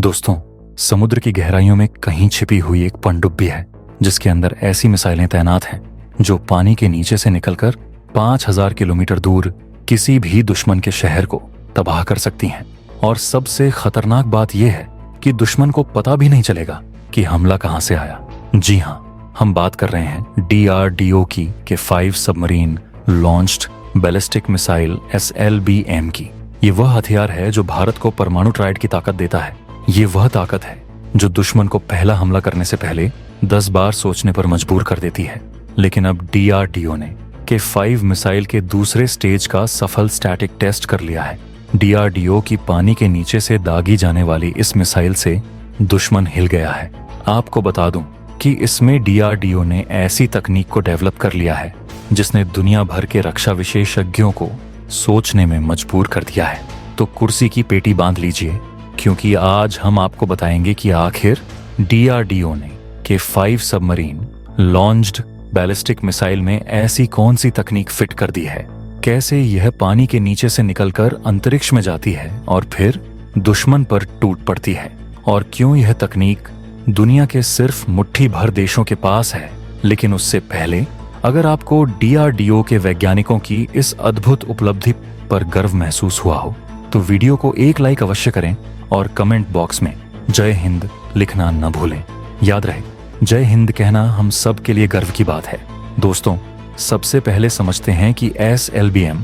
दोस्तों, समुद्र की गहराइयों में कहीं छिपी हुई एक पनडुब्बी है जिसके अंदर ऐसी मिसाइलें तैनात हैं जो पानी के नीचे से निकलकर 5000 किलोमीटर दूर किसी भी दुश्मन के शहर को तबाह कर सकती हैं। और सबसे खतरनाक बात यह है कि दुश्मन को पता भी नहीं चलेगा कि हमला कहां से आया। जी हाँ, हम बात कर रहे हैं DRDO की के 5 submarine launched ballistic missile SLBM की। ये वह हथियार है जो भारत को परमाणु ट्रायड की ताकत देता है। ये वह ताकत है जो दुश्मन को पहला हमला करने से पहले 10 बार सोचने पर मजबूर कर देती है। लेकिन अब DRDO ने के 5 मिसाइल के दूसरे स्टेज का सफल स्टैटिक टेस्ट कर लिया है। DRDO की पानी के नीचे से दागी जाने वाली इस मिसाइल से दुश्मन हिल गया है। आपको बता दूं कि इसमें DRDO ने ऐसी तकनीक को डेवलप कर लिया है जिसने दुनिया भर के रक्षा विशेषज्ञों को सोचने में मजबूर कर दिया है। तो कुर्सी की पेटी बांध लीजिए, क्योंकि आज हम आपको बताएंगे कि आखिर DRDO ने के 5 सबमरीन लॉन्च्ड बैलिस्टिक मिसाइल में ऐसी कौन सी तकनीक फिट कर दी है, कैसे यह पानी के नीचे से निकलकर अंतरिक्ष में जाती है और फिर दुश्मन पर टूट पड़ती है, और क्यों यह तकनीक दुनिया के सिर्फ मुट्ठी भर देशों के पास है। लेकिन उससे पहले अगर आपको DRDO के वैज्ञानिकों की इस अद्भुत उपलब्धि पर गर्व महसूस हुआ हो तो वीडियो को एक लाइक अवश्य करें और कमेंट बॉक्स में जय हिंद लिखना न भूलें। याद रहे, जय हिंद कहना हम सब के लिए गर्व की बात है। दोस्तों, सबसे पहले समझते हैं कि SLBM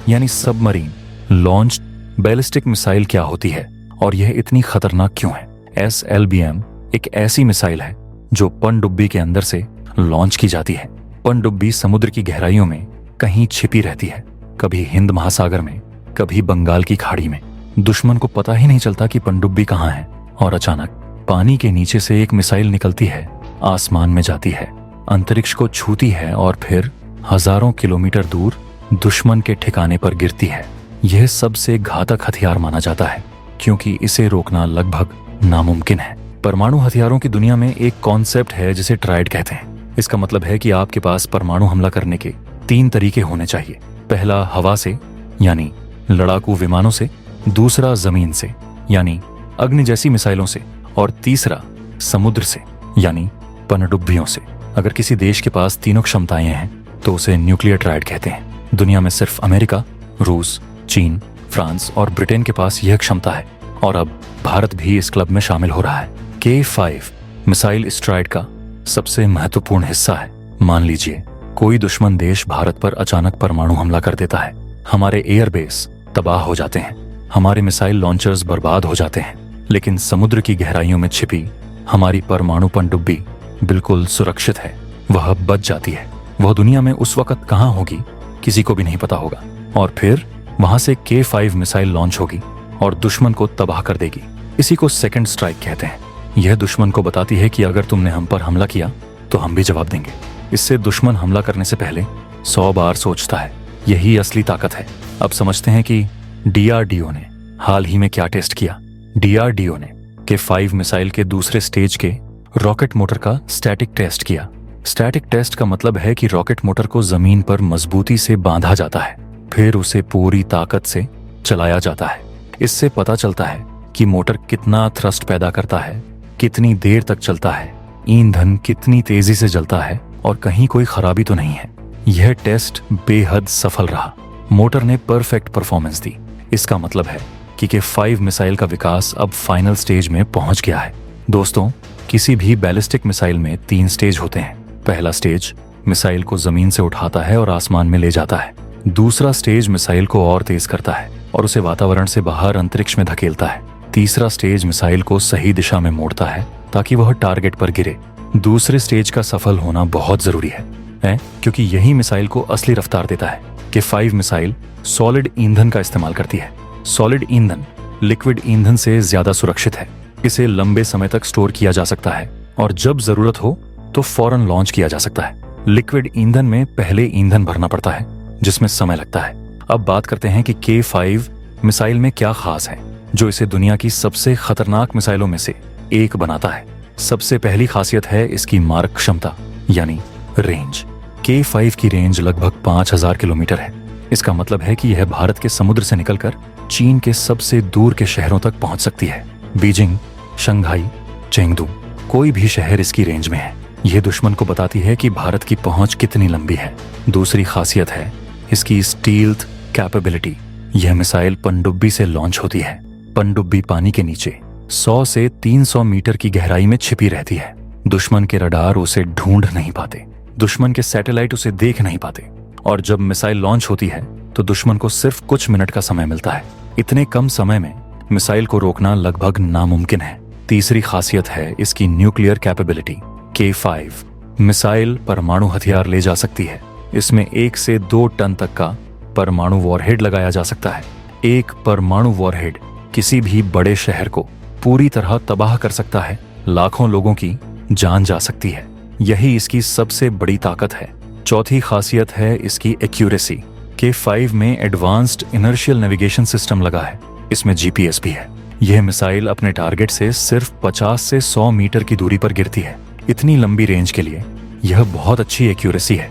यानी सबमरीन लॉन्च्ड बैलिस्टिक मिसाइल क्या होती है और यह इतनी खतरनाक क्यों है। SLBM एक ऐसी मिसाइल है जो पनडुब्बी के अंदर से लॉन्च की जाती है। पनडुब्बी समुद्र की गहराइयों में कहीं छिपी रहती है, कभी हिंद महासागर में, कभी बंगाल की खाड़ी में। दुश्मन को पता ही नहीं चलता कि पनडुब्बी कहाँ है, और अचानक पानी के नीचे से एक मिसाइल निकलती है, आसमान में जाती है, अंतरिक्ष को छूती है और फिर हजारों किलोमीटर दूर दुश्मन के ठिकाने पर गिरती है। यह सबसे घातक हथियार माना जाता है क्योंकि इसे रोकना लगभग नामुमकिन है। परमाणु हथियारों की दुनिया में एक कॉन्सेप्ट है जिसे ट्रायड कहते हैं। इसका मतलब है कि आपके पास परमाणु हमला करने के 3 तरीके होने चाहिए। पहला हवा से यानी लड़ाकू विमानों से, दूसरा जमीन से यानी अग्नि जैसी मिसाइलों से, और तीसरा समुद्र से यानी पनडुब्बियों से। अगर किसी देश के पास तीनों क्षमताएं हैं तो उसे न्यूक्लियर ट्रायड कहते हैं। दुनिया में सिर्फ अमेरिका, रूस, चीन, फ्रांस और ब्रिटेन के पास यह क्षमता है, और अब भारत भी इस क्लब में शामिल हो रहा है। K5 मिसाइल इस ट्रायड का सबसे महत्वपूर्ण हिस्सा है। मान लीजिए कोई दुश्मन देश भारत पर अचानक परमाणु हमला कर देता है, हमारे एयरबेस तबाह हो जाते हैं, हमारे मिसाइल लॉन्चर्स बर्बाद हो जाते हैं, लेकिन समुद्र की गहराइयों में छिपी हमारी परमाणु पनडुब्बी बिल्कुल सुरक्षित है। वह बच जाती है। वह दुनिया में उस वक्त कहां होगी किसी को भी नहीं पता होगा, और फिर वहां से K5 मिसाइल लॉन्च होगी और दुश्मन को तबाह कर देगी। इसी को सेकंड स्ट्राइक कहते हैं। यह दुश्मन को बताती है कि अगर तुमने हम पर हमला किया तो हम भी जवाब देंगे। इससे दुश्मन हमला करने से पहले 100 बार सोचता है। यही असली ताकत है। अब समझते हैं कि DRDO ने हाल ही में क्या टेस्ट किया। DRDO ने K5 मिसाइल के दूसरे स्टेज के रॉकेट मोटर का स्टैटिक टेस्ट किया। स्टैटिक टेस्ट का मतलब है कि रॉकेट मोटर को जमीन पर मजबूती से बांधा जाता है, फिर उसे पूरी ताकत से चलाया जाता है। इससे पता चलता है कि मोटर कितना थ्रस्ट पैदा करता है, कितनी देर तक चलता है, ईंधन कितनी तेजी से जलता है और कहीं कोई खराबी तो नहीं है। यह टेस्ट बेहद सफल रहा। मोटर ने परफेक्ट परफॉर्मेंस दी। इसका मतलब है कि K5 मिसाइल का विकास अब फाइनल स्टेज में पहुंच गया है। दोस्तों, किसी भी बैलिस्टिक मिसाइल में 3 स्टेज होते हैं। पहला स्टेज मिसाइल को जमीन से उठाता है और आसमान में ले जाता है। दूसरा स्टेज मिसाइल को और तेज करता है और उसे वातावरण से बाहर अंतरिक्ष में धकेलता है। तीसरा स्टेज मिसाइल को सही दिशा में मोड़ता है ताकि वह टारगेट पर गिरे। दूसरे स्टेज का सफल होना बहुत जरूरी है क्योंकि यही मिसाइल को असली रफ्तार देता है। K5 मिसाइल सॉलिड ईंधन का इस्तेमाल करती है। सॉलिड ईंधन लिक्विड ईंधन से ज्यादा सुरक्षित है। इसे लंबे समय तक स्टोर किया जा सकता है और जब जरूरत हो तो फौरन लॉन्च किया जा सकता है। लिक्विड ईंधन में पहले ईंधन भरना पड़ता है, जिसमें समय लगता है। अब बात करते हैं कि K5 मिसाइल में क्या खास है जो इसे दुनिया की सबसे खतरनाक मिसाइलों में से एक बनाता है। सबसे पहली खासियत है इसकी मारक क्षमता यानी रेंज। K5 की रेंज लगभग 5000 किलोमीटर है। इसका मतलब है कि यह भारत के समुद्र से निकलकर चीन के सबसे दूर के शहरों तक पहुंच सकती है। बीजिंग, शंघाई, चेंगदू, कोई भी शहर इसकी रेंज में है। यह दुश्मन को बताती है कि भारत की पहुंच कितनी लंबी है। दूसरी खासियत है इसकी स्टील्थ कैपेबिलिटी। यह मिसाइल पनडुब्बी से लॉन्च होती है। पनडुब्बी पानी के नीचे 100 से 300 मीटर की गहराई में छिपी रहती है। दुश्मन के रडार उसे ढूंढ नहीं पाते, दुश्मन के सैटेलाइट उसे देख नहीं पाते, और जब मिसाइल लॉन्च होती है तो दुश्मन को सिर्फ कुछ मिनट का समय मिलता है। इतने कम समय में मिसाइल को रोकना लगभग नामुमकिन है। तीसरी खासियत है इसकी न्यूक्लियर कैपेबिलिटी। K5 मिसाइल परमाणु हथियार ले जा सकती है। इसमें 1 से 2 टन तक का परमाणु वॉरहेड लगाया जा सकता है। एक परमाणु वॉरहेड किसी भी बड़े शहर को पूरी तरह तबाह कर सकता है। लाखों लोगों की जान जा सकती है। यही इसकी सबसे बड़ी ताकत है। चौथी खासियत है इसकी एक्यूरेसी। K5 में एडवांस्ड इनर्शियल नेविगेशन सिस्टम लगा है। इसमें GPS भी है। यह मिसाइल अपने टारगेट से सिर्फ 50 से 100 मीटर की दूरी पर गिरती है। इतनी लंबी रेंज के लिए यह बहुत अच्छी एक्यूरेसी है।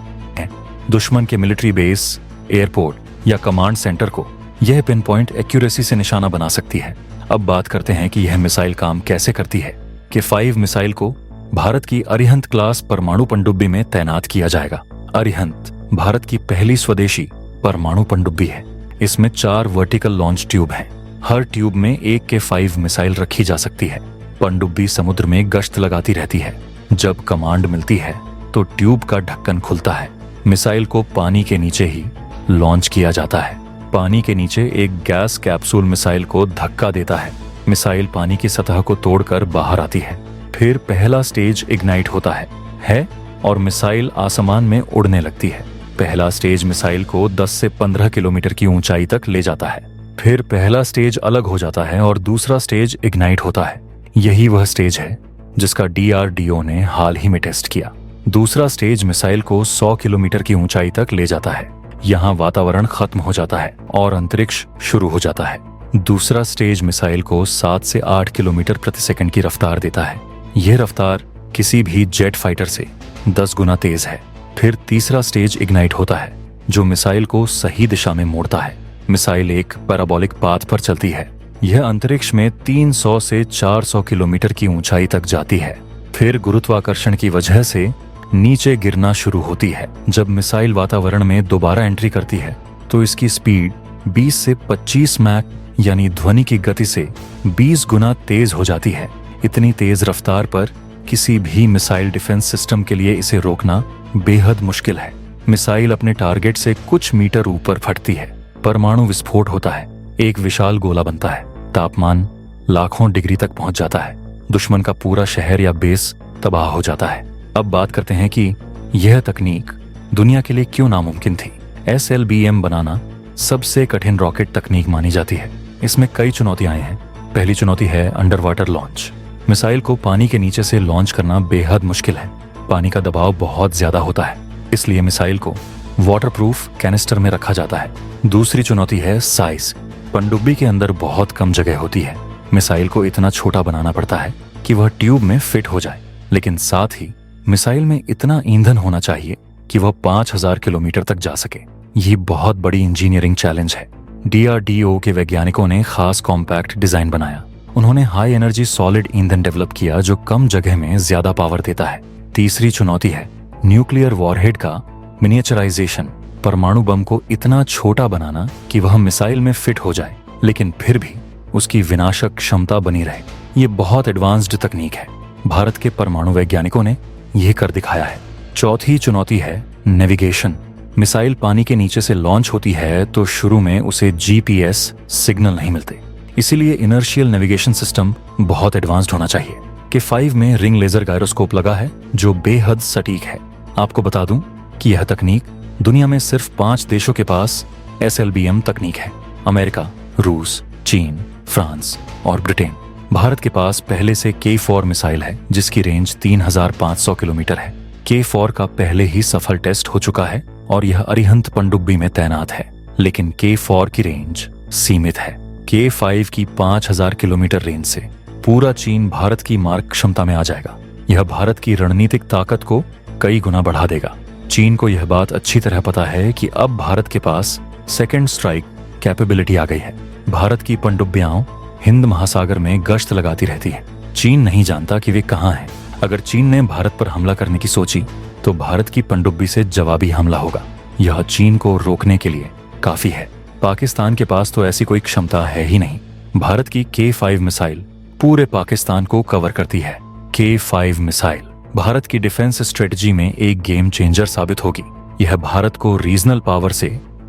दुश्मन के मिलिट्री बेस, एयरपोर्ट या कमांड सेंटर को यह पिन पॉइंट एक्यूरेसी से निशाना बना सकती है। अब बात करते हैं कि यह मिसाइल काम कैसे करती है। K5 मिसाइल को भारत की अरिहंत क्लास परमाणु पनडुब्बी में तैनात किया जाएगा। अरिहंत भारत की पहली स्वदेशी परमाणु पनडुब्बी है। इसमें 4 वर्टिकल लॉन्च ट्यूब हैं। हर ट्यूब में एक K5 मिसाइल रखी जा सकती है। पनडुब्बी समुद्र में गश्त लगाती रहती है। जब कमांड मिलती है तो ट्यूब का ढक्कन खुलता है। मिसाइल को पानी के नीचे ही लॉन्च किया जाता है। पानी के नीचे एक गैस कैप्सूल मिसाइल को धक्का देता है। मिसाइल पानी की सतह को तोड़कर बाहर आती है। फिर पहला स्टेज इग्नाइट होता है और मिसाइल आसमान में उड़ने लगती है। पहला स्टेज मिसाइल को 10 से 15 किलोमीटर की ऊंचाई तक ले जाता है। फिर पहला स्टेज अलग हो जाता है और दूसरा स्टेज इग्नाइट होता है। यही वह स्टेज है जिसका DRDO ने हाल ही में टेस्ट किया। दूसरा स्टेज मिसाइल को 100 किलोमीटर की ऊंचाई तक ले जाता है। यहाँ वातावरण खत्म हो जाता है और अंतरिक्ष शुरू हो जाता है। दूसरा स्टेज मिसाइल को 7 से 8 किलोमीटर प्रति सेकंड की रफ्तार देता है। यह रफ्तार किसी भी जेट फाइटर से 10 गुना तेज है। फिर तीसरा स्टेज इग्नाइट होता है जो मिसाइल को सही दिशा में मोड़ता है। मिसाइल एक पैराबोलिक पाथ पर चलती है। यह अंतरिक्ष में 300 से 400 किलोमीटर की ऊंचाई तक जाती है। फिर गुरुत्वाकर्षण की वजह से नीचे गिरना शुरू होती है। जब मिसाइल वातावरण में दोबारा एंट्री करती है तो इसकी स्पीड 20 से 25 मैक यानी ध्वनि की गति से 20 गुना तेज हो जाती है। इतनी तेज रफ्तार पर किसी भी मिसाइल डिफेंस सिस्टम के लिए इसे रोकना बेहद मुश्किल है। मिसाइल अपने टारगेट से कुछ मीटर ऊपर फटती है। परमाणु विस्फोट होता है। एक विशाल गोला बनता है। तापमान लाखों डिग्री तक पहुंच जाता है। दुश्मन का पूरा शहर या बेस तबाह हो जाता है। अब बात करते हैं कि यह तकनीक दुनिया के लिए क्यों नामुमकिन थी। SLBM बनाना सबसे कठिन रॉकेट तकनीक मानी जाती है। इसमें कई चुनौतियां हैं। पहली चुनौती है अंडर वाटर लॉन्च। मिसाइल को पानी के नीचे से लॉन्च करना बेहद मुश्किल है। पानी का दबाव बहुत ज्यादा होता है, इसलिए मिसाइल को वाटरप्रूफ कैनिस्टर में रखा जाता है। दूसरी चुनौती है साइज। पनडुब्बी के अंदर बहुत कम जगह होती है। मिसाइल को इतना छोटा बनाना पड़ता है कि वह ट्यूब में फिट हो जाए, लेकिन साथ ही मिसाइल में इतना ईंधन होना चाहिए कि वह 5000 किलोमीटर तक जा सके। ये बहुत बड़ी इंजीनियरिंग चैलेंज है। DRDO के वैज्ञानिकों ने खास कॉम्पैक्ट डिजाइन बनाया। उन्होंने हाई एनर्जी सॉलिड ईंधन डेवलप किया जो कम जगह में ज्यादा पावर देता है। तीसरी चुनौती है न्यूक्लियर वॉरहेड का मिनिएचराइजेशन। परमाणु बम को इतना छोटा बनाना कि वह मिसाइल में फिट हो जाए, लेकिन फिर भी उसकी विनाशक क्षमता बनी रहे। ये बहुत एडवांस्ड तकनीक है। भारत के परमाणु वैज्ञानिकों ने यह कर दिखाया है। चौथी चुनौती है नेविगेशन। मिसाइल पानी के नीचे से लॉन्च होती है तो शुरू में उसे GPS सिग्नल नहीं मिलते, इसीलिए इनर्शियल नेविगेशन सिस्टम बहुत एडवांस्ड होना चाहिए। K5 में रिंग लेजर गायरोस्कोप लगा है जो बेहद सटीक है। आपको बता दूं कि यह तकनीक दुनिया में सिर्फ 5 देशों के पास SLBM तकनीक है: अमेरिका, रूस, चीन, फ्रांस और ब्रिटेन। भारत के पास पहले से K4 मिसाइल है जिसकी रेंज 3500 किलोमीटर है। K4 का पहले ही सफल टेस्ट हो चुका है और यह अरिहंत पनडुब्बी में तैनात है, लेकिन K4 की रेंज सीमित है। K5 की 5000 किलोमीटर रेंज से पूरा चीन भारत की मार क्षमता में आ जाएगा। यह भारत की रणनीतिक ताकत को कई गुना बढ़ा देगा। चीन को यह बात अच्छी तरह पता है कि अब भारत के पास सेकेंड स्ट्राइक कैपेबिलिटी आ गई है। भारत की पनडुब्बियां हिंद महासागर में गश्त लगाती रहती है। चीन नहीं जानता कि वे कहाँ हैं। अगर चीन ने भारत पर हमला करने की सोची तो भारत की पनडुब्बी से जवाबी हमला होगा। यह चीन को रोकने के लिए काफी है। पाकिस्तान के पास तो ऐसी कोई क्षमता है ही नहीं। भारत की K5 मिसाइल पूरे पाकिस्तान को कवर करती है। K5 मिसाइल भारत की डिफेंस स्ट्रेटजी में एक गेम चेंजर साबित होगी। यह भारत को रीजनल पावर से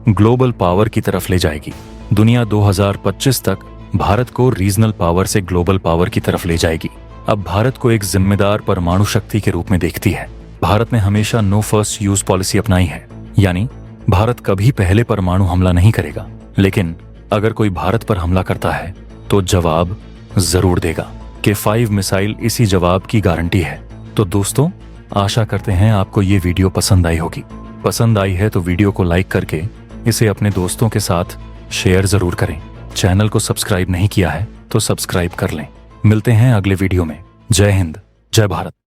ग्लोबल पावर की तरफ ले जाएगी। दुनिया 2025 तक भारत को रीजनल पावर से ग्लोबल पावर की तरफ ले जाएगी। अब भारत को एक जिम्मेदार परमाणु शक्ति के रूप में देखती है। भारत ने हमेशा नो फर्स्ट यूज पॉलिसी अपनाई है, यानी भारत कभी पहले परमाणु हमला नहीं करेगा, लेकिन अगर कोई भारत पर हमला करता है तो जवाब जरूर देगा। K5 मिसाइल इसी जवाब की गारंटी है। तो दोस्तों, आशा करते हैं आपको ये वीडियो पसंद आई होगी। पसंद आई है तो वीडियो को लाइक करके इसे अपने दोस्तों के साथ शेयर जरूर करें। चैनल को सब्सक्राइब नहीं किया है तो सब्सक्राइब कर लें। मिलते हैं अगले वीडियो में। जय हिंद, जय भारत।